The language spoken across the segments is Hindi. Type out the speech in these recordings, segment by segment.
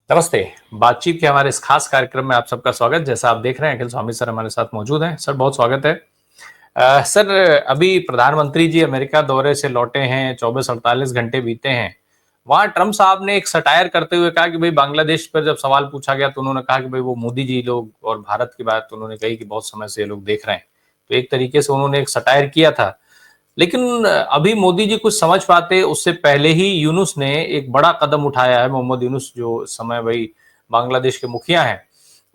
नमस्ते। बातचीत के हमारे इस खास कार्यक्रम में आप सबका स्वागत। जैसा आप देख रहे हैं, अखिल स्वामी सर हमारे साथ मौजूद हैं। सर, बहुत स्वागत है। सर, अभी प्रधानमंत्री जी अमेरिका दौरे से लौटे हैं, 24-48 घंटे बीते हैं। वहाँ ट्रंप साहब ने एक सटायर करते हुए कहा कि भई बांग्लादेश पर जब सवाल पूछा गया तो उन्होंने कहा कि भई वो मोदी जी लोग और भारत की बात उन्होंने कही कि बहुत समय से ये लोग देख रहे हैं। तो एक तरीके से उन्होंने एक सटायर किया था। लेकिन अभी मोदी जी कुछ समझ पाते उससे पहले ही यूनुस ने एक बड़ा कदम उठाया है। मोहम्मद यूनुस जो इस समय वही बांग्लादेश के मुखिया हैं,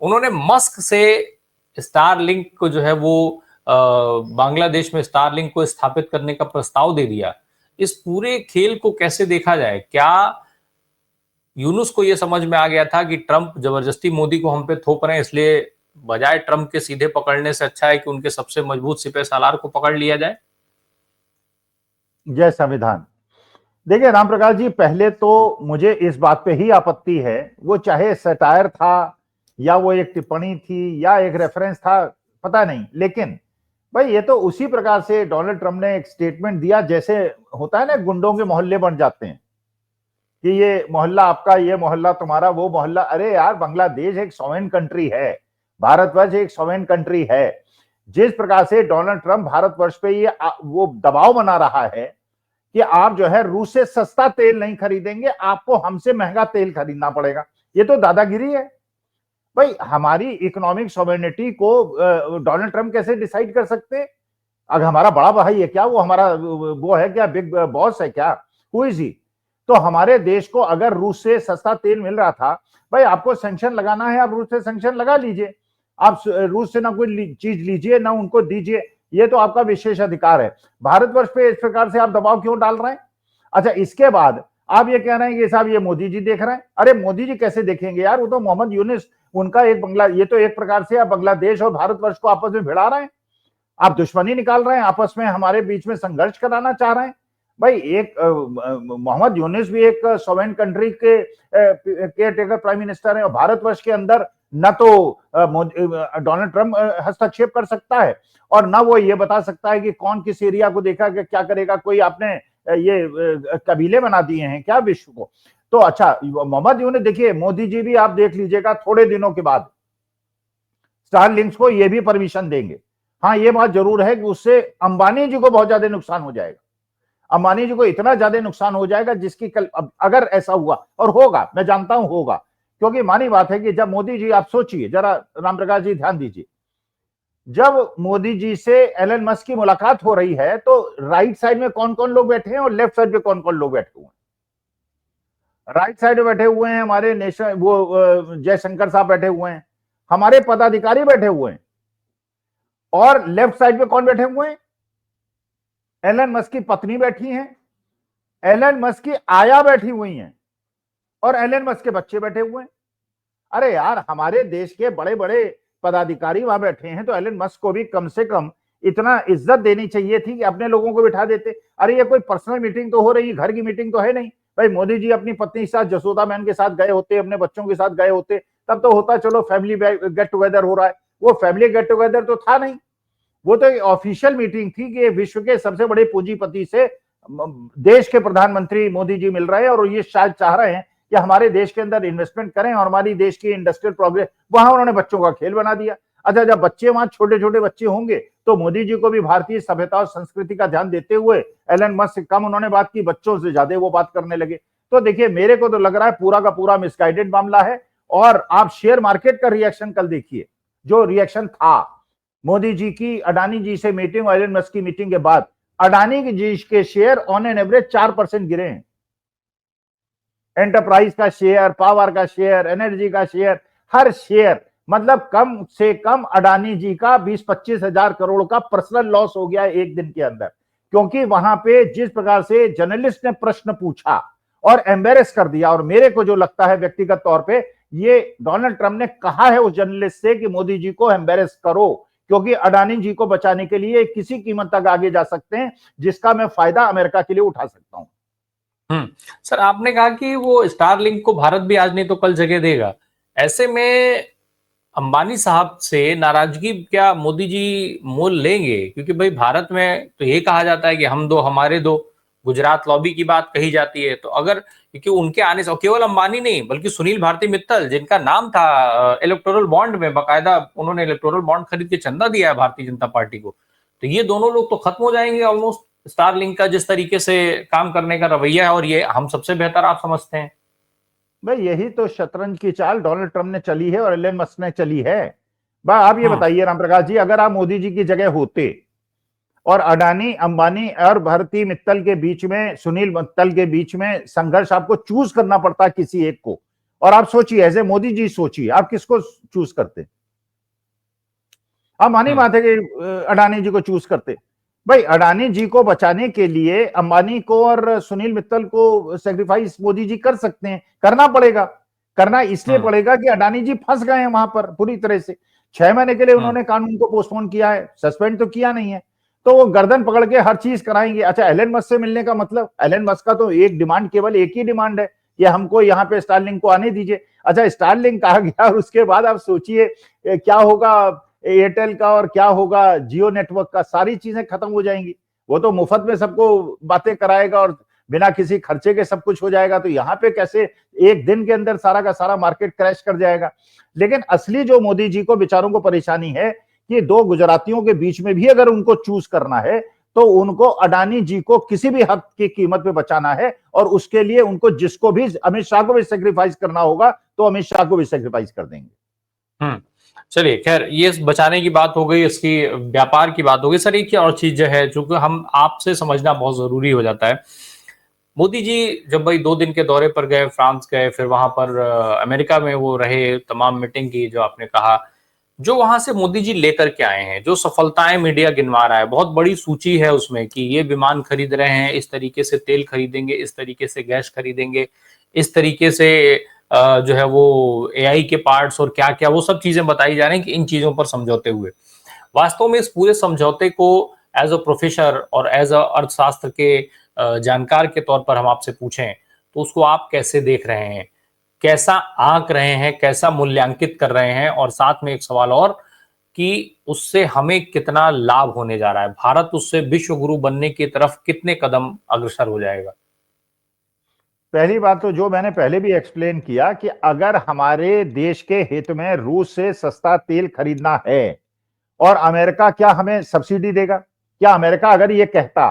उन्होंने मस्क से स्टारलिंक को जो है वो बांग्लादेश में स्टारलिंक को स्थापित करने का प्रस्ताव दे दिया। इस पूरे खेल को कैसे देखा जाए? क्या यूनुस को यह समझ में आ गया था कि ट्रंप जबरदस्ती मोदी को हम पे थोप रहे हैं, इसलिए बजाय ट्रंप के सीधे पकड़ने से अच्छा है कि उनके सबसे मजबूत सिपह सालार को पकड़ लिया जाए? जय संविधान। देखिए राम प्रकाश जी, पहले तो मुझे इस बात पे ही आपत्ति है, वो चाहे सटायर था या वो एक टिप्पणी थी या एक रेफरेंस था, पता नहीं, लेकिन भाई ये तो उसी प्रकार से डोनाल्ड ट्रंप ने एक स्टेटमेंट दिया जैसे होता है ना, गुंडों के मोहल्ले बन जाते हैं कि ये मोहल्ला आपका, ये मोहल्ला तुम्हारा, वो मोहल्ला। अरे यार, बांग्लादेश एक सॉवरेन कंट्री है, भारतवर्ष एक सॉवरेन कंट्री है। जिस प्रकार से डोनाल्ड ट्रंप भारतवर्ष पे ये वो दबाव बना रहा है कि आप जो है रूस से सस्ता तेल नहीं खरीदेंगे, आपको हमसे महंगा तेल खरीदना पड़ेगा, ये तो दादागिरी है। भाई हमारी इकोनॉमिक सॉवरेनिटी को डोनाल्ड ट्रंप कैसे डिसाइड कर सकते हैं? अगर हमारा बड़ा भाई है क्या, वो हमारा वो है क्या, बिग बॉस है क्या, हु इज ही? तो हमारे देश को अगर रूस से सस्ता तेल मिल रहा था, भाई आपको सैंक्शन लगाना है, आप रूस से सैंक्शन लगा लीजिए। आप रूस से ना कोई चीज लीजिए ना उनको दीजिए, ये तो आपका विशेष अधिकार है। भारतवर्ष पे इस प्रकार से आप दबाव क्यों डाल रहे हैं? अच्छा, इसके बाद आप ये कह रहे हैं कि साहब ये मोदी जी देख रहे हैं। अरे मोदी जी कैसे देखेंगे यार, वो तो मोहम्मद यूनुस, उनका एक बंगला, ये तो एक प्रकार से आप बांग्लादेश और भारतवर्ष को आपस में भिड़ा रहे हैं, आप दुश्मनी निकाल रहे हैं, आपस में हमारे बीच में संघर्ष कराना चाह रहे हैं। भाई एक मोहम्मद यूनुस भी एक सॉवरेन कंट्री के केयर टेकर प्राइम मिनिस्टर है, और भारतवर्ष के अंदर न तो डोनाल्ड ट्रंप हस्तक्षेप कर सकता है और ना वो ये बता सकता है कि कौन किस एरिया को देखा कि क्या करेगा। कोई आपने ये कबीले बना दिए हैं क्या विश्व को? तो अच्छा, मोहम्मद यूनुस, देखिए मोदी जी भी आप देख लीजिएगा थोड़े दिनों के बाद स्टारलिंक्स को ये भी परमिशन देंगे। हाँ, ये बात जरूर है कि उससे अंबानी जी को बहुत ज्यादा नुकसान हो जाएगा। अंबानी जी को इतना ज्यादा नुकसान हो जाएगा जिसकी कल, अगर ऐसा हुआ और होगा, मैं जानता हूं होगा, क्योंकि मानी बात है कि जब मोदी जी, आप सोचिए जरा राम प्रकाश जी, ध्यान दीजिए, जब मोदी जी से एलन मस्क की मुलाकात हो रही है तो राइट साइड में कौन कौन लोग बैठे हैं और लेफ्ट साइड पे कौन कौन लोग बैठे हुए हैं? राइट साइड में बैठे हुए हैं हमारे नेशनल वो जयशंकर साहब बैठे हुए हैं, हमारे पदाधिकारी बैठे हुए हैं, और लेफ्ट साइड पे कौन बैठे हुए हैं? एलन मस्क की पत्नी बैठी हैं, एलन मस्क की आया बैठी हुई हैं, और एलन मस्क के बच्चे बैठे हुए हैं। अरे यार, हमारे देश के बड़े बड़े पदाधिकारी वहां बैठे हैं, तो एलन मस्क को भी कम से कम इतना इज्जत देनी चाहिए थी कि अपने लोगों को बिठा देते। अरे ये कोई पर्सनल मीटिंग तो हो रही है, घर की मीटिंग तो है नहीं। भाई मोदी जी अपनी पत्नी के साथ, जसोदा मैन के साथ गए होते, अपने बच्चों के साथ गए होते, तब तो होता चलो फैमिली गेट टुगेदर हो रहा है। वो फैमिली गेट टुगेदर तो था नहीं, वो तो एक ऑफिशियल मीटिंग थी कि विश्व के सबसे बड़े पूंजीपति से देश के प्रधानमंत्री मोदी जी मिल रहे हैं, और ये शायद चाह रहे हैं कि हमारे देश के अंदर इन्वेस्टमेंट करें और हमारी देश की इंडस्ट्रियल प्रोग्रेस। वहां उन्होंने बच्चों का खेल बना दिया। अच्छा, जब बच्चे वहां छोटे छोटे बच्चे होंगे तो मोदी जी को भी भारतीय सभ्यता और संस्कृति का ध्यान देते हुए एलन मस्क से कम उन्होंने बात की, बच्चों से ज्यादा वो बात करने लगे। तो देखिए, मेरे को तो लग रहा है पूरा का पूरा मिसगाइडेड मामला है। और आप शेयर मार्केट का रिएक्शन कल देखिए, जो रिएक्शन था मोदी जी की अडानी जी से मीटिंग और एलन मस्क की मीटिंग के बाद, अडानी जी के शेयर ऑन एन एवरेज 4% गिरे हैं। एंटरप्राइज का शेयर, पावर का शेयर, एनर्जी का शेयर, हर शेयर, मतलब कम से कम अडानी जी का 20-25 हजार करोड़ का पर्सनल लॉस हो गया एक दिन के अंदर। क्योंकि वहां पे जिस प्रकार से जर्नलिस्ट ने प्रश्न पूछा और एम्बेरस कर दिया, और मेरे को जो लगता है व्यक्तिगत तौर पे, ये डोनाल्ड ट्रंप ने कहा है उस जर्नलिस्ट से कि मोदी जी को एम्बेरस करो, क्योंकि अडानी जी को बचाने के लिए किसी कीमत तक आगे जा सकते हैं, जिसका मैं फायदा अमेरिका के लिए उठा सकता हूं। सर, आपने कहा कि वो स्टारलिंक को भारत भी आज नहीं तो कल जगह देगा। ऐसे में अंबानी साहब से नाराजगी क्या मोदी जी मोल लेंगे? क्योंकि भाई भारत में तो ये कहा जाता है कि हम दो हमारे दो, गुजरात लॉबी की बात कही जाती है। तो अगर, क्योंकि उनके आने से, और केवल अंबानी नहीं बल्कि सुनील भारती मित्तल, जिनका नाम था इलेक्टोरल बॉन्ड में, बाकायदा उन्होंने इलेक्टोरल बॉन्ड खरीद के चंदा दिया है भारतीय जनता पार्टी को, तो ये दोनों लोग तो खत्म हो जाएंगे ऑलमोस्ट। स्टारलिंक का जिस तरीके से काम करने का रवैया है, और ये हम सबसे बेहतर आप समझते हैं। भाई यही तो शतरंज की चाल डोनाल्ड ट्रंप ने चली है और एलन मस्क ने चली है। भाई आप ये बताइए रामप्रकाश जी, अगर आप मोदी जी की जगह होते और अडानी अंबानी और भारती मित्तल के बीच में, सुनील मित्तल के बीच में संघर्ष आपको चूज करना पड़ता किसी एक को, और आप सोचिए एज ए मोदी जी सोचिए आप किसको चूज करते? आप मानी बात है कि अडानी जी को चूज करते। भाई अडानी जी को बचाने के लिए अंबानी को और सुनील मित्तल को सेक्रीफाइस मोदी जी कर सकते हैं, करना पड़ेगा। करना इसलिए पड़ेगा कि अडानी जी फंस गए हैं वहां पर पूरी तरह से। 6 महीने के लिए उन्होंने कानून को पोस्टपोन किया है, सस्पेंड तो किया नहीं है, तो वो गर्दन पकड़ के हर चीज कराएंगे। अच्छा, एलन मस्क से मिलने का मतलब, एलन मस्क का तो एक डिमांड, केवल एक ही डिमांड है कि हमको यहाँ पे स्टारलिंक को आने दीजिए। अच्छा, स्टारलिंक आ गया और उसके बाद आप सोचिए क्या होगा एयरटेल का और क्या होगा जियो नेटवर्क का, सारी चीजें खत्म हो जाएंगी। वो तो मुफ्त में सबको बातें कराएगा और बिना किसी खर्चे के सब कुछ हो जाएगा। तो यहाँ पे कैसे एक दिन के अंदर सारा का सारा मार्केट क्रैश कर जाएगा। लेकिन असली जो मोदी जी को बेचारों को परेशानी है कि दो गुजरातियों के बीच में भी अगर उनको चूज करना है तो उनको अडानी जी को किसी भी हक की कीमत पे बचाना है, और उसके लिए उनको जिसको भी, अमित शाह को भी सेक्रीफाइस करना होगा तो अमित शाह को भी सेक्रीफाइस कर देंगे। चलिए, खैर ये बचाने की बात हो गई, इसकी व्यापार की बात हो गई। सर एक और चीज जो है, जो कि हम आपसे समझना बहुत जरूरी हो जाता है, मोदी जी जब भाई 2 दिन के दौरे पर गए, फ्रांस गए, फिर वहां पर अमेरिका में वो रहे, तमाम मीटिंग की जो आपने कहा, जो वहां से मोदी जी लेकर के आए हैं, जो सफलताएं मीडिया गिनवा रहा है, बहुत बड़ी सूची है उसमें कि ये विमान खरीद रहे हैं, इस तरीके से तेल खरीदेंगे, इस तरीके से गैस खरीदेंगे, इस तरीके से जो है वो एआई के पार्ट्स और क्या क्या वो सब चीजें बताई जा रही हैं कि इन चीजों पर समझौते हुए। वास्तव में इस पूरे समझौते को एज अ प्रोफेसर और एज अ अर्थशास्त्र के जानकार के तौर पर हम आपसे पूछें तो उसको आप कैसे देख रहे हैं, कैसा आंक रहे हैं, कैसा मूल्यांकित कर रहे हैं, और साथ में एक सवाल और कि उससे हमें कितना लाभ होने जा रहा है, भारत उससे विश्व गुरु बनने की तरफ कितने कदम अग्रसर हो जाएगा? पहली बात तो जो मैंने पहले भी एक्सप्लेन किया कि अगर हमारे देश के हित में रूस से सस्ता तेल खरीदना है और अमेरिका क्या हमें सब्सिडी देगा? क्या अमेरिका अगर ये कहता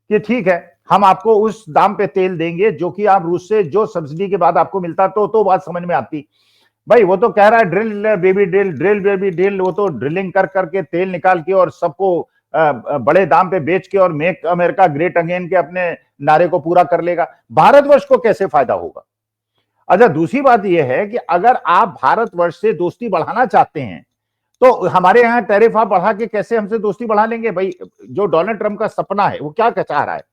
कि ठीक है हम आपको उस दाम पे तेल देंगे जो कि आप रूस से जो सब्सिडी के बाद आपको मिलता, तो बात समझ में आती। भाई वो तो कह रहा है drill baby drill, drill baby drill, वो तो ड्रिलिंग कर करके तेल निकाल के और सबको बड़े दाम पे बेच के और मेक अमेरिका ग्रेट अगेन के अपने नारे को पूरा कर लेगा। भारतवर्ष को कैसे फायदा होगा? अच्छा, दूसरी बात यह है कि अगर आप भारतवर्ष से दोस्ती बढ़ाना चाहते हैं तो हमारे यहाँ टैरिफ आप बढ़ा के कैसे हमसे दोस्ती बढ़ा लेंगे? भाई जो डोनाल्ड ट्रंप का सपना है वो क्या चाह रहा है?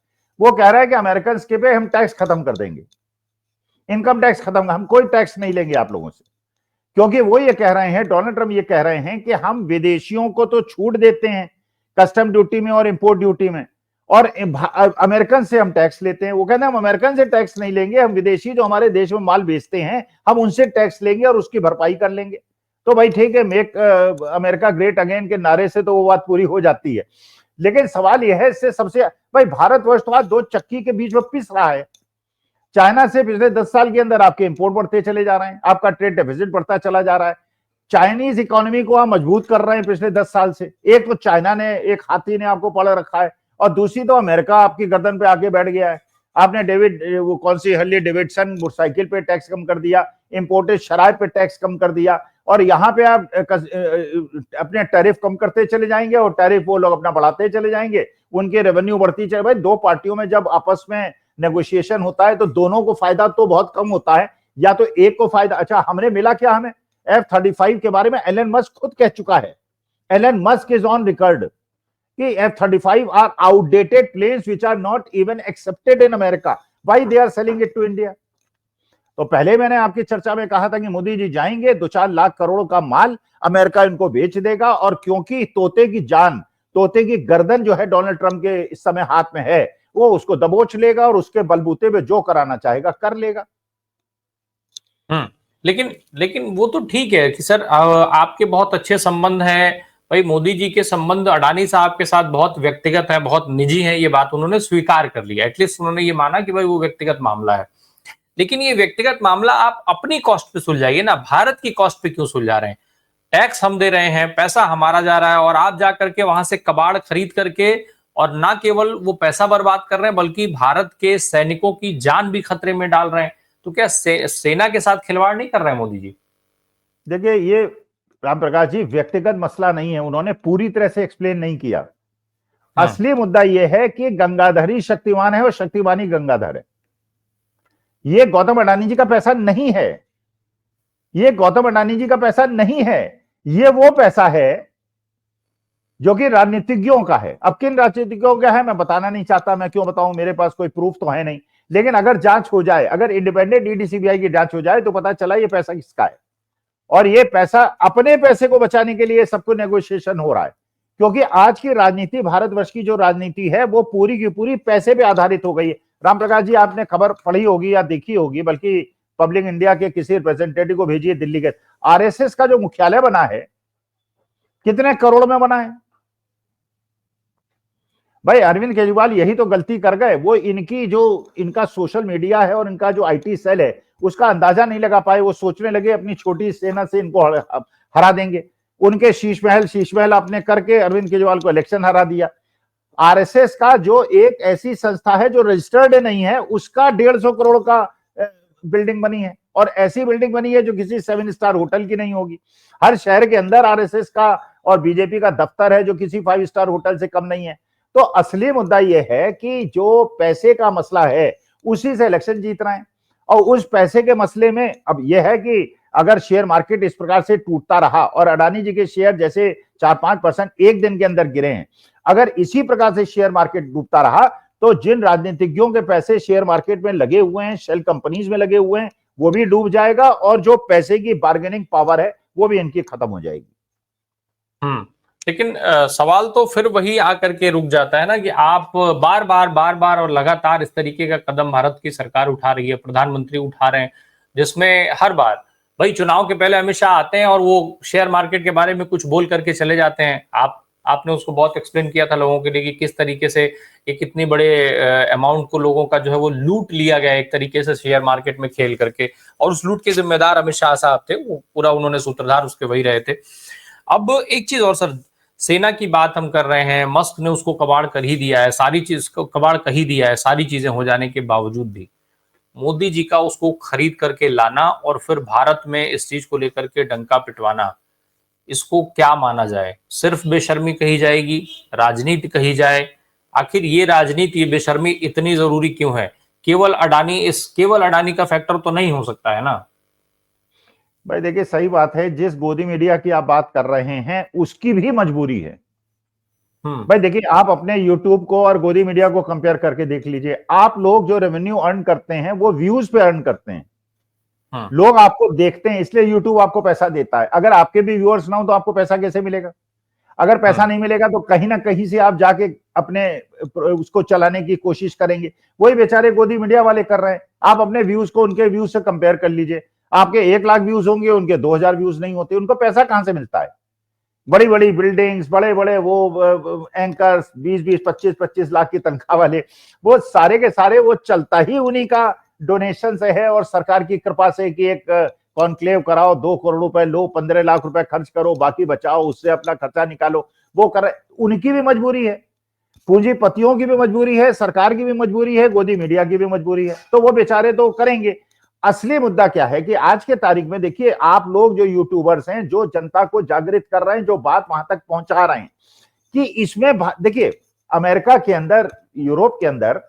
वो कह रहा है कि अमेरिकन के पे हम टैक्स खत्म कर देंगे, इनकम टैक्स खत्म, हम कोई टैक्स नहीं लेंगे आप लोगों से। क्योंकि वो ये कह रहे हैं, डोनाल्ड ट्रंप ये कह रहे हैं कि हम विदेशियों को तो छूट देते हैं कस्टम ड्यूटी में और इंपोर्ट ड्यूटी में, और अमेरिकन से हम टैक्स लेते हैं। वो कहते हैं हम अमेरिकन से टैक्स नहीं लेंगे, हम विदेशी जो हमारे देश में माल बेचते हैं हम उनसे टैक्स लेंगे और उसकी भरपाई कर लेंगे। तो भाई ठीक है, मेक अमेरिका ग्रेट अगेन के नारे से तो वो बात पूरी हो जाती है। लेकिन सवाल यह है इससे सबसे, भाई भारतवर्ष तो आज दो चक्की के बीच में पिस रहा है। चाइना से पिछले 10 साल के अंदर आपके इंपोर्ट बढ़ते चले जा रहे हैं, आपका ट्रेड डेफिसिट बढ़ता चला जा रहा है, चाइनीज इकोनॉमी को आप मजबूत कर रहे हैं पिछले 10 साल से। एक तो चाइना ने, एक हाथी ने आपको पकड़ रखा है, और दूसरी तो अमेरिका आपकी गर्दन पे आके बैठ गया है। आपने वो कौन सी हर्ली डेविडसन मोटरसाइकिल पे टैक्स कम कर दिया, इंपोर्टेड शराब पे टैक्स कम कर दिया, और यहाँ पे आप अपने टैरिफ कम करते चले जाएंगे और टैरिफ वो लोग अपना बढ़ाते चले जाएंगे, उनके रेवेन्यू बढ़ती चले। भाई दो पार्टियों में जब आपस में नेगोशिएशन होता है तो दोनों को फायदा तो बहुत कम होता है, या तो एक को फायदा। अच्छा, हमने मिला क्या? हमें F-35 के बारे में एलन मस्क खुद कह चुका है, Elon Musk is on record कि F-35 are outdated planes which are not even accepted in America, why they are selling it to India. तो पहले मैंने आपकी चर्चा में कहा था कि मोदी जी जाएंगे, 2-4 लाख करोड़ का माल अमेरिका इनको बेच देगा, और क्योंकि तोते की जान, तोते की गर्दन जो है डोनाल्ड ट्रंप के इस समय हाथ में है, वो उसको दबोच लेगा और उसके बलबूते पे जो कराना चाहेगा कर लेगा। लेकिन वो तो ठीक है कि सर आपके बहुत अच्छे संबंध हैं भाई मोदी जी के संबंध अडानी साहब के साथ बहुत व्यक्तिगत है, बहुत निजी है, ये बात उन्होंने स्वीकार कर लिया। एटलीस्ट उन्होंने ये माना कि भाई वो व्यक्तिगत मामला है। लेकिन ये व्यक्तिगत मामला आप अपनी कॉस्ट पे सुलझाइए ना, भारत की कॉस्ट पे क्यों सुलझा रहे हैं? टैक्स हम दे रहे हैं, पैसा हमारा जा रहा है, और आप जा करके वहां से कबाड़ खरीद करके, और ना केवल वो पैसा बर्बाद कर रहे हैं बल्कि भारत के सैनिकों की जान भी खतरे में डाल रहे हैं। तो क्या सेना के साथ खिलवाड़ नहीं कर रहे हैं मोदी जी? देखिए, ये राम प्रकाश जी व्यक्तिगत मसला नहीं है, उन्होंने पूरी तरह से एक्सप्लेन नहीं किया। असली मुद्दा यह है कि गंगाधर ही शक्तिमान है और शक्तिमान ही गंगाधर है। ये गौतम अडानी जी का पैसा नहीं है, ये गौतम अडानी जी का पैसा नहीं है, ये वो पैसा है जो कि राजनीतिज्ञों का है। अब किन राजनीतिज्ञों का है मैं बताना नहीं चाहता, मैं क्यों बताऊं, मेरे पास कोई प्रूफ तो है नहीं। लेकिन अगर जांच हो जाए, अगर इंडिपेंडेंट ईडी सीबीआई की जांच हो जाए तो पता चला ये पैसा किसका है। और ये पैसा, अपने पैसे को बचाने के लिए सबको नेगोशिएशन हो रहा है, क्योंकि आज की राजनीति, भारतवर्ष की जो राजनीति है वो पूरी की पूरी पैसे पे आधारित हो गई है। राम प्रकाश जी, आपने खबर पढ़ी होगी या देखी होगी, बल्कि पब्लिक इंडिया के किसी रिप्रेजेंटेटिव को भेजिए दिल्ली के, आरएसएस का जो मुख्यालय बना है कितने करोड़ में बना है। भाई अरविंद केजरीवाल यही तो गलती कर गए, वो इनकी जो इनका सोशल मीडिया है और इनका जो आईटी सेल है उसका अंदाजा नहीं लगा पाए। वो सोचने लगे अपनी छोटी सेना से इनको हरा देंगे। उनके शीश महल आपने करके अरविंद केजरीवाल को इलेक्शन हरा दिया। आरएसएस का जो एक ऐसी संस्था है जो रजिस्टर्ड नहीं है, उसका 150 करोड़ का बिल्डिंग बनी है, और ऐसी बिल्डिंग बनी है जो किसी 7 स्टार होटल की नहीं होगी। हर शहर के अंदर आरएसएस का और बीजेपी का दफ्तर है जो किसी 5 स्टार होटल से कम नहीं है। तो असली मुद्दा यह है कि जो पैसे का मसला है उसी से इलेक्शन जीत रहे हैं। और उस पैसे के मसले में अब यह है कि अगर शेयर मार्केट इस प्रकार से टूटता रहा और अडानी जी के शेयर जैसे 4-5% एक दिन के अंदर गिरे हैं, अगर इसी प्रकार से शेयर मार्केट डूबता रहा तो जिन राजनीतिज्ञों के पैसे शेयर मार्केट में लगे हुए हैं, शेल कंपनीज में लगे हुए हैं, वो भी डूब जाएगा, और जो पैसे की बार्गेनिंग पावर है वो भी इनकी खत्म हो जाएगी। लेकिन सवाल तो फिर वही आकर के रुक जाता है ना कि आप बार बार और लगातार इस तरीके का कदम भारत की सरकार उठा रही है, प्रधानमंत्री उठा रहे हैं, जिसमें हर बार भाई चुनाव के पहले अमित शाह आते हैं और वो शेयर मार्केट के बारे में कुछ बोल करके चले जाते हैं। आपने उसको बहुत एक्सप्लेन किया था लोगों के लिए कि किस तरीके से एक इतने बड़े अमाउंट को लोगों का जो है वो लूट लिया गया एक तरीके से शेयर मार्केट में खेल करके, और उस लूट के जिम्मेदार अमित शाह साहब थे, वो पूरा उन्होंने सूत्रधार उसके वही रहे थे। अब एक चीज और सर, सेना की बात हम कर रहे हैं, मस्क ने उसको कबाड़ कर ही दिया है, सारी चीज को कबाड़ कर ही दिया है, सारी चीजें हो जाने के बावजूद भी मोदी जी का उसको खरीद करके लाना और फिर भारत में इस चीज को लेकर के डंका पिटवाना, इसको क्या माना जाए? सिर्फ बेशर्मी कही जाएगी, राजनीति कही जाए? आखिर ये राजनीति, ये बेशर्मी इतनी जरूरी क्यों है? केवल अडानी का फैक्टर तो नहीं हो सकता है ना? भाई देखिए, सही बात है, जिस गोदी मीडिया की आप बात कर रहे हैं उसकी भी मजबूरी है। भाई देखिए, आप अपने यूट्यूब को और गोदी मीडिया को कंपेयर करके देख लीजिए। आप लोग जो रेवेन्यू अर्न करते हैं वो व्यूज पे अर्न करते हैं। लोग आपको देखते हैं, इसलिए यूट्यूब आपको पैसा देता है। अगर आपके भी व्यूअर्स ना हो तो आपको पैसा कैसे मिलेगा? अगर पैसा नहीं मिलेगा तो कहीं ना कहीं से आप जाके अपने उसको चलाने की कोशिश करेंगे। वही बेचारे गोदी मीडिया वाले कर रहे हैं। आप अपने व्यूज को उनके व्यूज से कंपेयर कर लीजिए। आपके 1 लाख व्यूज होंगे, उनके 2000 व्यूज नहीं होते। उनको पैसा कहां से मिलता है? बड़ी बड़ी बिल्डिंग्स, बड़े बड़े वो एंकर्स, 20-20, 25-25 लाख की तनख्वाह वाले, वो सारे के सारे वो चलता ही उन्हीं का डोनेशन से है और सरकार की कृपा से कि एक कॉन्क्लेव कराओ, 2 करोड़ रुपए लो, 15 लाख रुपए खर्च करो, बाकी बचाओ, उससे अपना खर्चा निकालो। वो कर, उनकी भी मजबूरी है, पूंजीपतियों की भी मजबूरी है, सरकार की भी मजबूरी है, गोदी मीडिया की भी मजबूरी है। तो वो बेचारे तो करेंगे। असली मुद्दा क्या है कि आज के तारीख में देखिए, आप लोग जो यूट्यूबर्स हैं, जो जनता को जागृत कर रहे हैं, जो बात वहां तक पहुंचा रहे हैं कि इसमें देखिए, अमेरिका के अंदर, यूरोप के अंदर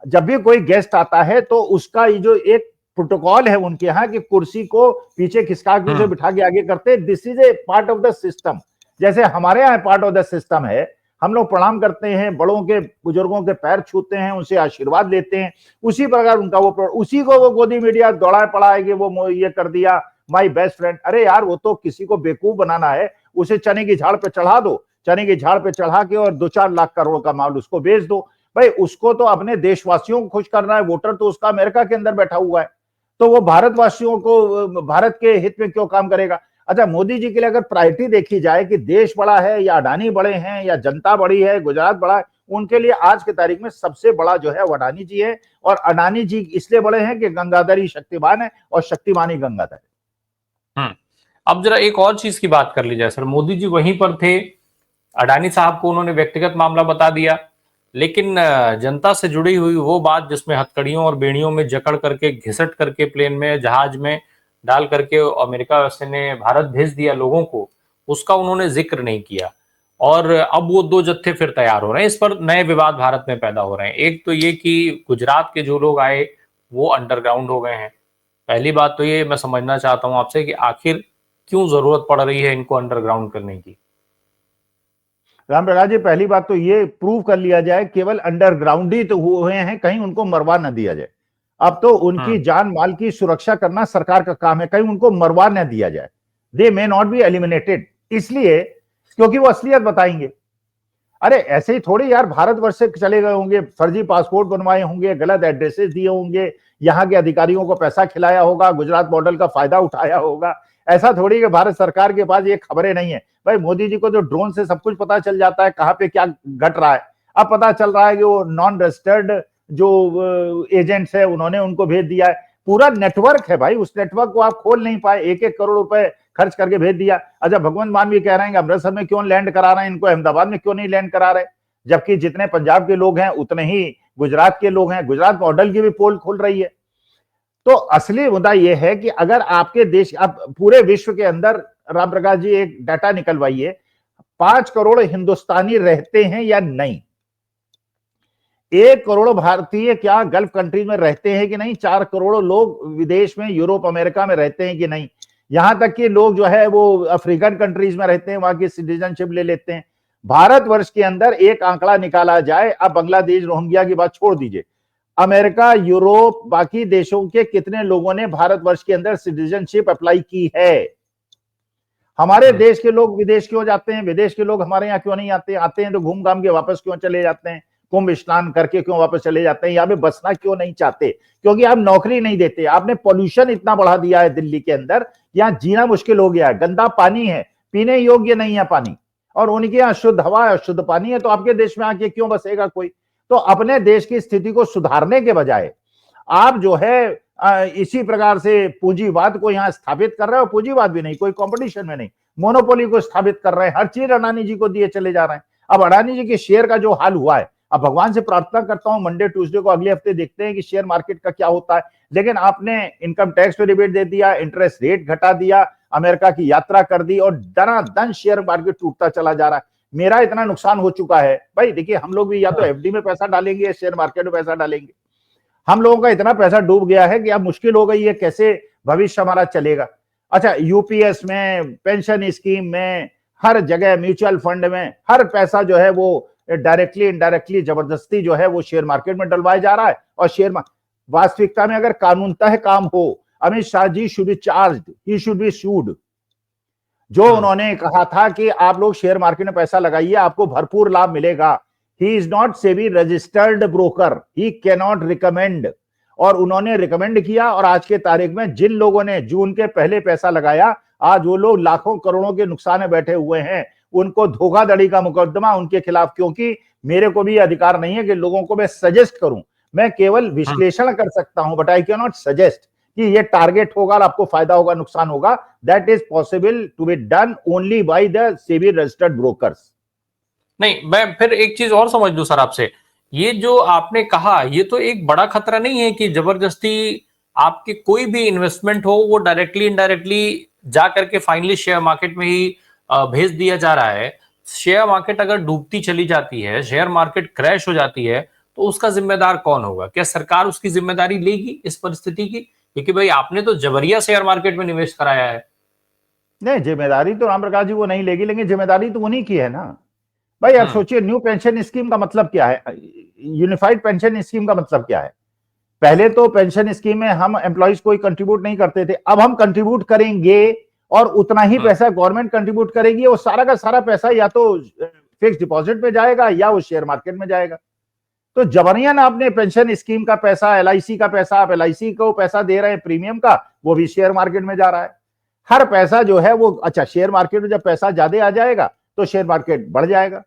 जब भी कोई गेस्ट आता है तो उसका ये जो एक प्रोटोकॉल है उनके यहाँ कि कुर्सी को पीछे खिसका के उसे बिठा के आगे करते हैं। This is a part of the system. जैसे हमारे यहाँ पार्ट ऑफ द सिस्टम है, हम लोग प्रणाम करते हैं, बड़ों के, बुजुर्गों के पैर छूते हैं, उनसे आशीर्वाद लेते हैं, उसी प्रकार उनका वो उसी को वो गोदी मीडिया दौड़ा पड़ाएगी, वो ये कर दिया माय बेस्ट फ्रेंड। अरे यार, वो तो किसी को बेवकूफ बनाना है, उसे चने की झाड़ पे चढ़ा दो, चने की झाड़ पे चढ़ा के और 2-4 लाख करोड़ का माल उसको बेच दो। भाई उसको तो अपने देशवासियों को खुश करना है। वोटर तो उसका अमेरिका के अंदर बैठा हुआ है, तो वो भारतवासियों को, भारत के हित में क्यों काम करेगा? अच्छा, मोदी जी के लिए अगर प्रायोरिटी देखी जाए कि देश बड़ा है या अडानी बड़े हैं या जनता बड़ी है, गुजरात बड़ा है, उनके लिए आज की तारीख में सबसे बड़ा जो है वो अडानी जी है। और अडानी जी इसलिए बड़े हैं कि गंगाधर ही शक्तिमान है और शक्तिमान ही गंगाधर है। अब जरा एक और चीज की बात कर ली जाए सर, मोदी जी वहीं पर थे, अडानी साहब को उन्होंने व्यक्तिगत मामला बता दिया, लेकिन जनता से जुड़ी हुई वो बात जिसमें हथकड़ियों और बेड़ियों में जकड़ करके, घिसट करके, प्लेन में, जहाज में डाल करके अमेरिका से ने भारत भेज दिया लोगों को, उसका उन्होंने जिक्र नहीं किया। और अब वो दो जत्थे फिर तैयार हो रहे हैं, इस पर नए विवाद भारत में पैदा हो रहे हैं। एक तो ये कि गुजरात के जो लोग आए वो अंडरग्राउंड हो गए हैं। पहली बात तो ये मैं समझना चाहता हूं आपसे कि आखिर क्यों जरूरत पड़ रही है इनको अंडरग्राउंड करने की। राम प्रकाश जी, पहली बात तो ये प्रूव कर लिया जाए, केवल अंडरग्राउंड ही तो हुए हैं, कहीं उनको मरवा न दिया जाए। अब तो उनकी जान माल की सुरक्षा करना सरकार का काम है, कहीं उनको मरवा न दिया जाए। दे मे नॉट बी एलिमिनेटेड, इसलिए क्योंकि वो असलियत बताएंगे। अरे ऐसे ही थोड़ी यार भारतवर्ष से चले गए होंगे, फर्जी पासपोर्ट बनवाए होंगे, गलत एड्रेसेस दिए होंगे, यहाँ के अधिकारियों को पैसा खिलाया होगा, गुजरात मॉडल का फायदा उठाया होगा। ऐसा थोड़ी कि भारत सरकार के पास ये खबरें नहीं है। भाई मोदी जी को तो ड्रोन से सब कुछ पता चल जाता है, कहाँ पे क्या घट रहा है। अब पता चल रहा है कि वो नॉन रजिस्टर्ड जो एजेंट्स है उन्होंने उनको भेज दिया है। पूरा नेटवर्क है भाई, उस नेटवर्क को आप खोल नहीं पाए, 1-1 करोड़ रुपए खर्च करके भेज दिया। अच्छा, भगवंत मान भी कह रहे हैं कि अमृतसर में क्यों लैंड करा रहे हैं इनको, अहमदाबाद में क्यों नहीं लैंड करा रहे, जबकि जितने पंजाब के लोग हैं उतने ही गुजरात के लोग हैं। गुजरात मॉडल की भी पोल खुल रही है। तो असली मुद्दा यह है कि अगर आपके देश, आप पूरे विश्व के अंदर, राम प्रकाश जी एक डाटा निकलवाइए, 5 करोड़ हिंदुस्तानी रहते हैं या नहीं, 1 करोड़ भारतीय क्या गल्फ कंट्रीज में रहते हैं कि नहीं, 4 करोड़ लोग विदेश में यूरोप अमेरिका में रहते हैं कि नहीं, यहां तक कि लोग जो है वो अफ्रीकन कंट्रीज में रहते हैं, वहां की सिटीजनशिप ले लेते हैं। भारतवर्ष के अंदर एक आंकड़ा निकाला जाए, अब बांग्लादेश रोहिंग्या की बात छोड़ दीजिए, अमेरिका, यूरोप, बाकी देशों के कितने लोगों ने भारतवर्ष के अंदर सिटीजनशिप अप्लाई की है। हमारे देश के लोग विदेश क्यों जाते हैं, विदेश के लोग हमारे यहाँ क्यों नहीं आते, आते हैं तो घूम घाम के वापस क्यों चले जाते हैं, कुंभ स्नान करके क्यों वापस चले जाते हैं, यहाँ पे बसना क्यों नहीं चाहते, क्योंकि आप नौकरी नहीं देते। आपने पॉल्यूशन इतना बढ़ा दिया है दिल्ली के अंदर, यहाँ जीना मुश्किल हो गया है, गंदा पानी है, पीने योग्य नहीं है पानी, और उनके यहाँ शुद्ध हवा है, शुद्ध पानी है, तो आपके देश में आके क्यों बसेगा कोई। तो अपने देश की स्थिति को सुधारने के बजाय आप जो है इसी प्रकार से पूंजीवाद को यहाँ स्थापित कर रहे हो। पूंजीवाद भी नहीं, कोई कंपटीशन में नहीं, मोनोपोली को स्थापित कर रहे हैं, हर चीज अडानी जी को दिए चले जा रहे हैं। अब अडानी जी के शेयर का जो हाल हुआ है, अब भगवान से प्रार्थना करता हूं मंडे ट्यूसडे को अगले हफ्ते देखते हैं कि शेयर मार्केट का क्या होता है। लेकिन आपने इनकम टैक्स पे रिबेट दे दिया, इंटरेस्ट रेट घटा दिया, अमेरिका की यात्रा कर दी और दनादन शेयर मार्केट टूटता चला जा रहा है। मेरा इतना नुकसान हो चुका है भाई, देखिए हम लोग भी या तो एफडी में पैसा डालेंगे या शेयर मार्केट में पैसा डालेंगे। हम लोगों का इतना पैसा डूब गया है कि अब मुश्किल हो गई है, कैसे भविष्य हमारा चलेगा। अच्छा, यूपीएस में, पेंशन स्कीम में, हर जगह म्यूचुअल फंड में, हर पैसा जो है वो डायरेक्टली इनडायरेक्टली जबरदस्ती जो है वो शेयर मार्केट में डलवाया जा रहा है। और वास्तविकता में अगर कानूनतः काम हो, Amit Shah ji should be charged, he should be sued. जो उन्होंने कहा था कि आप लोग शेयर मार्केट में पैसा लगाइए, आपको भरपूर लाभ मिलेगा। He is not SEBI registered broker, he can not recommend. और उन्होंने रिकमेंड किया, और आज के तारीख में जिन लोगों ने जून के पहले पैसा लगाया, आज वो लोग लाखों करोड़ों के नुकसान में बैठे हुए हैं। उनको धोखाधड़ी का मुकदमा उनके खिलाफ, क्योंकि मेरे को भी अधिकार नहीं है कि लोगों को मैं सजेस्ट करूं, मैं केवल विश्लेषण कर सकता हूं, but I can not suggest कि ये टारगेट होगा और आपको फायदा होगा, नुकसान होगा। That is possible to be done only by the SEBI registered brokers. नहीं, मैं फिर एक चीज और समझ लूं सर आपसे, ये जो आपने कहा ये तो एक बड़ा खतरा नहीं है कि जबरदस्ती आपके कोई भी इन्वेस्टमेंट हो वो डायरेक्टली इनडायरेक्टली जा करके फाइनली शेयर मार्केट में ही भेज दिया जा रहा है। शेयर मार्केट अगर डूबती चली जाती है, शेयर मार्केट क्रैश हो जाती है, तो उसका जिम्मेदार कौन होगा? क्या सरकार उसकी जिम्मेदारी लेगी इस परिस्थिति की? क्योंकि भाई आपने तो जबरिया शेयर मार्केट में निवेश कराया है। नहीं, जिम्मेदारी तो राम प्रकाश जी वो नहीं लेगी, लेकिन जिम्मेदारी तो उन्हीं की है ना भाई। आप सोचिए, न्यू पेंशन स्कीम का मतलब क्या है, यूनिफाइड पेंशन स्कीम का मतलब क्या है। पहले तो पेंशन स्कीम में हम एम्प्लॉइज कोई कंट्रीब्यूट नहीं करते थे, अब हम कंट्रीब्यूट करेंगे और उतना ही पैसा गवर्नमेंट कंट्रीब्यूट करेगी। वो सारा का सारा पैसा या तो फिक्स डिपॉजिट में जाएगा या वो शेयर मार्केट में जाएगा। तो जबरन आपने पेंशन स्कीम का पैसा, एलआईसी का पैसा, आप एलआईसी को पैसा दे रहे हैं प्रीमियम का, वो भी शेयर मार्केट में जा रहा है। हर पैसा जो है वो, अच्छा शेयर मार्केट में जब पैसा ज्यादा आ जाएगा तो शेयर मार्केट बढ़ जाएगा,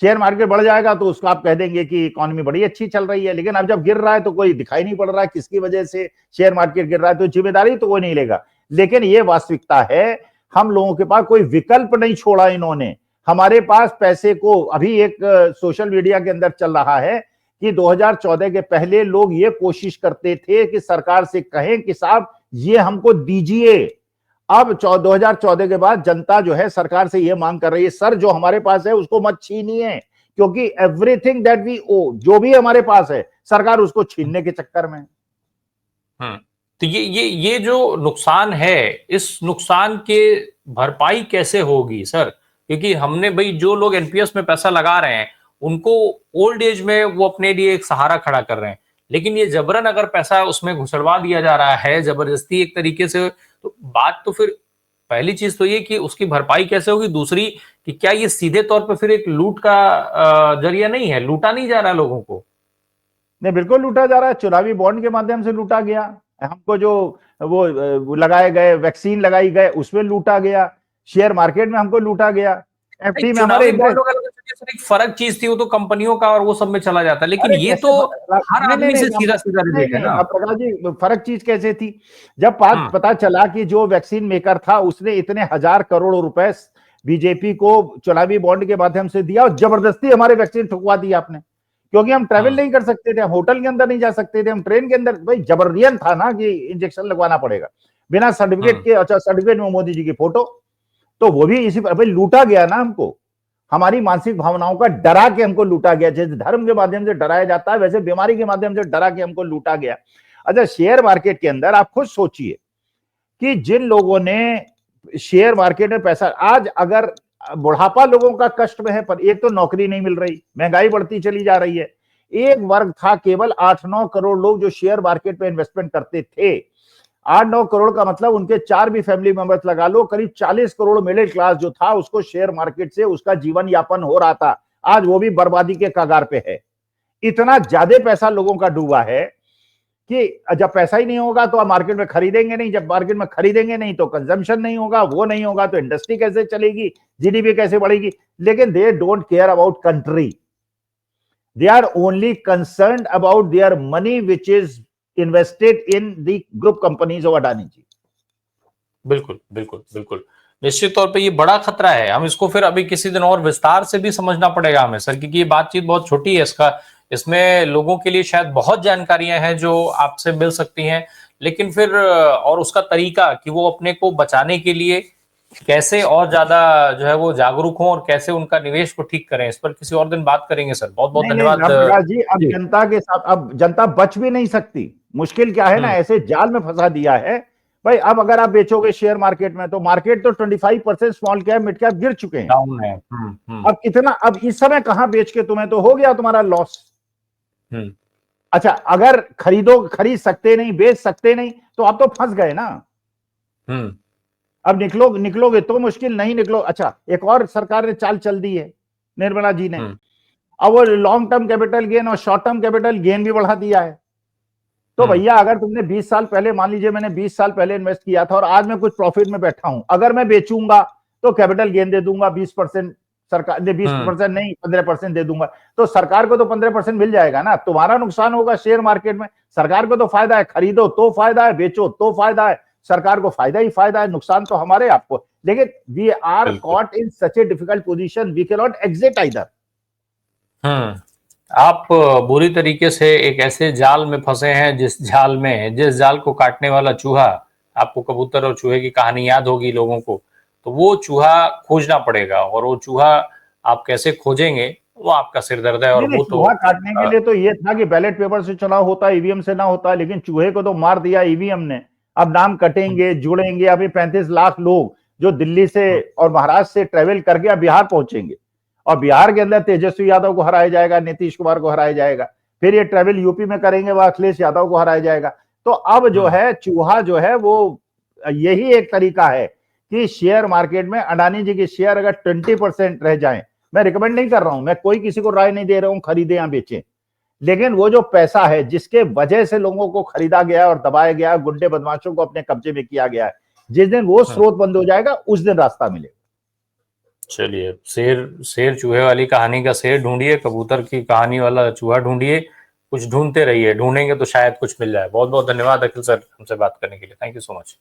शेयर मार्केट बढ़ जाएगा तो उसको आप कह देंगे कि इकोनॉमी बड़ी अच्छी चल रही है। लेकिन अब जब गिर रहा है तो कोई दिखाई नहीं पड़ रहा है किसकी वजह से शेयर मार्केट गिर रहा है, तो जिम्मेदारी तो कोई नहीं लेगा। लेकिन ये वास्तविकता है, हम लोगों के पास कोई विकल्प नहीं छोड़ा इन्होंने। हमारे पास पैसे को, अभी एक सोशल मीडिया के अंदर चल रहा है कि 2014 के पहले लोग ये कोशिश करते थे कि सरकार से कहें कि साहब ये हमको दीजिए। अब 2014 के बाद जनता जो है सरकार से ये मांग कर रही है, सर जो हमारे पास है उसको मत छीनिए, क्योंकि एवरीथिंग दैट वी ओ, जो भी हमारे पास है सरकार उसको छीनने के चक्कर में। तो ये जो नुकसान है, इस नुकसान के भरपाई कैसे होगी सर? क्योंकि हमने भाई जो लोग एनपीएस में पैसा लगा रहे हैं उनको ओल्ड एज में वो अपने लिए एक सहारा खड़ा कर रहे हैं, लेकिन ये जबरन अगर पैसा उसमें घुसड़वा दिया जा रहा है जबरदस्ती एक तरीके से, तो बात तो फिर पहली चीज तो ये कि उसकी भरपाई कैसे होगी, दूसरी कि क्या ये सीधे तौर पर फिर एक लूट का जरिया नहीं है, लूटा नहीं जा रहा लोगों को? नहीं, बिल्कुल लूटा जा रहा है, चुनावी बॉन्ड के माध्यम से लूटा गया हमको, जो वो लगाए गए वैक्सीन लगाई गए उसमें लूटा गया, शेयर मार्केट में हमको लूटा गया, एफडी में हमारे एक फर्क चीज थी, वो तो कंपनियों का और वो सब में चला जाता, लेकिन ये तो हर आदमी से सीधा सीधा रिलेटेड है ना। प्रकाश जी, फर्क चीज कैसे थी, जब पता चला कि जो वैक्सीन मेकर था उसने इतने 1000 करोड़ रुपए बीजेपी को चुनावी बॉन्ड के माध्यम से दिया और जबरदस्ती हमारे वैक्सीन ठुकवा दी आपने, क्योंकि हम ट्रैवल नहीं कर सकते थे, हम होटल के अंदर नहीं जा सकते थे, हम ट्रेन के अंदर, भाई जबरदस्ती था ना कि इंजेक्शन लगवाना पड़ेगा बिना सर्टिफिकेट के। अच्छा, सर्टिफिकेट में मोदी जी की फोटो, तो वो भी इसी पर भाई लूटा गया ना हमको, हमारी मानसिक भावनाओं का डरा के हमको लूटा गया। जैसे धर्म के माध्यम से डराया जाता है वैसे बीमारी के माध्यम से डरा के हमको लूटा गया। अच्छा, शेयर मार्केट के अंदर आप खुद सोचिए कि जिन लोगों ने शेयर मार्केट में पैसा, आज अगर बुढ़ापा लोगों का कष्ट में है, पर एक तो नौकरी नहीं मिल रही, महंगाई बढ़ती चली जा रही है, एक वर्ग था केवल 8-9 करोड़ लोग जो शेयर मार्केट में इन्वेस्टमेंट करते थे। 8-9 करोड़ का मतलब उनके 4 भी फैमिली मेंबर्स लगा लो, करीब 40 करोड़ मिडिल क्लास जो था उसको शेयर मार्केट से उसका जीवन यापन हो रहा था, आज वो भी बर्बादी के कगार पे है। इतना ज्यादा पैसा लोगों का डूबा है कि जब पैसा ही नहीं होगा तो आप मार्केट में खरीदेंगे नहीं, जब मार्केट में खरीदेंगे नहीं तो कंजम्पशन नहीं होगा, वो नहीं होगा तो इंडस्ट्री कैसे चलेगी, जीडीपी कैसे बढ़ेगी। लेकिन they don't care about country, they are only concerned about their money which is invested in the group companies of Adani ji. बिल्कुल बिल्कुल बिल्कुल, निश्चित तौर पे ये बड़ा खतरा है। हम इसको फिर अभी किसी दिन और विस्तार से भी समझना पड़ेगा हमें सर, क्योंकि ये बातचीत बहुत छोटी है, इसमें लोगों के लिए शायद बहुत जानकारियां हैं जो आपसे मिल सकती हैं, लेकिन फिर और उसका तरीका कि वो अपने को बचाने के लिए कैसे और ज्यादा जो है वो जागरूक हों और कैसे उनका निवेश को ठीक करें, इस पर किसी और दिन बात करेंगे सर। बहुत बहुत धन्यवाद जी। अब जनता के साथ अब जनता बच भी नहीं सकती, मुश्किल क्या है ना, ऐसे जाल में फंसा दिया है भाई। अब अगर आप बेचोगे शेयर मार्केट में तो मार्केट तो 25% स्मॉल कैप मिड कैप गिर चुके हैं, डाउन है। अब कितना, अब इस समय कहां बेच के तुम्हें तो हो गया तुम्हारा लॉस। अच्छा, अगर खरीद सकते नहीं, बेच सकते नहीं तो आप तो फंस गए ना। अब निकलोगे तो मुश्किल, नहीं निकलो। अच्छा, एक और सरकार ने चाल चल दी है निर्मला जी ने, अब वो लॉन्ग टर्म कैपिटल गेन और शॉर्ट टर्म कैपिटल गेन भी बढ़ा दिया है। तो भैया अगर तुमने 20 साल पहले, मान लीजिए मैंने 20 साल पहले इन्वेस्ट किया था और आज मैं कुछ प्रॉफिट में बैठा हूं, अगर मैं बेचूंगा तो कैपिटल गेन दे दूंगा 20%, सरकार ने 20% नहीं 15% दे दूंगा, तो सरकार को तो 15% मिल जाएगा ना। तुम्हारा नुकसान होगा शेयर मार्केट में, सरकार को तो फायदा है, खरीदो तो फायदा है, बेचो तो फायदा है, सरकार को फायदा ही फायदा है, नुकसान तो हमारे आपको। लेकिन we are caught in such a difficult position, we can not exit either. आप बुरी तरीके से एक ऐसे जाल में फंसे हैं जिस जाल को काटने वाला चूहा, आपको कबूतर और चूहे की कहानी याद होगी लोगों को, तो वो चूहा खोजना पड़ेगा, और वो चूहा आप कैसे खोजेंगे वो आपका सिरदर्द है। और वो तो चूहा काटने के लिए तो ये था कि बैलेट पेपर से चुनाव होता, ईवीएम से ना होता, लेकिन चूहे को तो मार दिया ईवीएम ने। अब नाम कटेंगे, जुड़ेंगे। अभी 35 लाख लोग जो दिल्ली से और महाराष्ट्र से ट्रेवल करके अब बिहार पहुंचेंगे, और बिहार के अंदर तेजस्वी यादव को हराया जाएगा, नीतीश कुमार को हराया जाएगा, फिर ये ट्रेवल यूपी में करेंगे, वह अखिलेश यादव को हराया जाएगा। तो अब जो है चूहा जो है वो, यही एक तरीका है कि शेयर मार्केट में अडानी जी के शेयर अगर 20% रह जाएं, मैं रिकमेंड नहीं कर रहा हूं, मैं कोई किसी को राय नहीं दे रहा हूं खरीदे या बेचें, लेकिन वो जो पैसा है जिसके वजह से लोगों को खरीदा गया और दबाया गया, गुंडे बदमाशों को अपने कब्जे में किया गया है, जिस दिन वो स्रोत बंद हो जाएगा उस दिन रास्ता मिलेगा। चलिए, शेर चूहे वाली कहानी का शेर ढूंढिए, कबूतर की कहानी वाला चूहा ढूंढिए, कुछ ढूंढते रहिए, ढूंढेंगे तो शायद कुछ मिल जाए। बहुत बहुत धन्यवाद अखिल सर हमसे बात करने के लिए। Thank you so much.